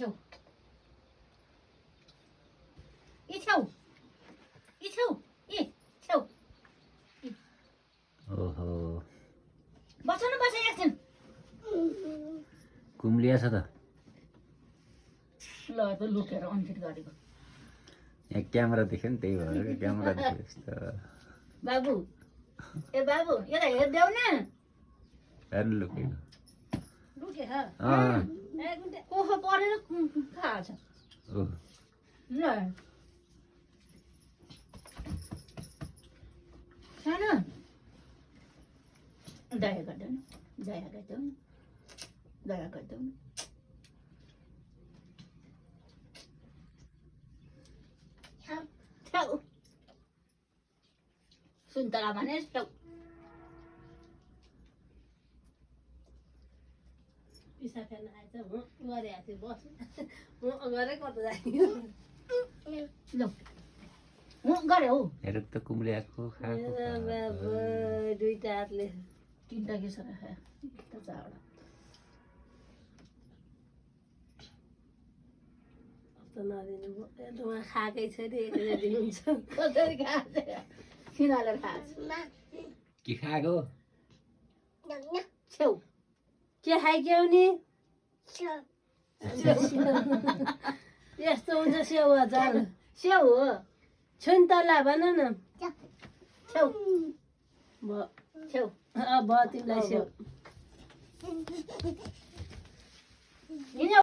छेउ यी छेउ यी छेउ यी छेउ ओहो बस्नु न बस एकछिन कुम्लिया छ त ल त लुकेर अनफिट गरेको यहाँ क्यामेरा देख्यो नि त्यही भएर कि क्यामेरा देख्यो यस्तो बाबु ए बाबु यता हेर्देऊ न हेर्नु लुकेको लुके अँ कोखो परेर खाएछ ओ ल सानो दया गर्दैन दया गर्दैन दया गर्दैन छेउ सुन्तला भने छेउ पिसा फेर्न आएछ म गरिरहेको थिएँ बस म गरे कता जाने ल म गरे हौ हेर त कुम्लियाको खाएको बाबा दुईटा हातले तिनवटा के छ र खा चारवटा कस्तो नदिनु उहाँ खाएकै छ नि एकचोटि हुन्छ कसरी खान्छ खिनालेर खान्छ के खाएको छेउ के खाइक्याउ नि यस्तो हुन्छ स्याउ अचार स्याउ हो सुन्तला भन न छेउ भयो छेउ भयो तिमीलाई स्याउ हिँड्यो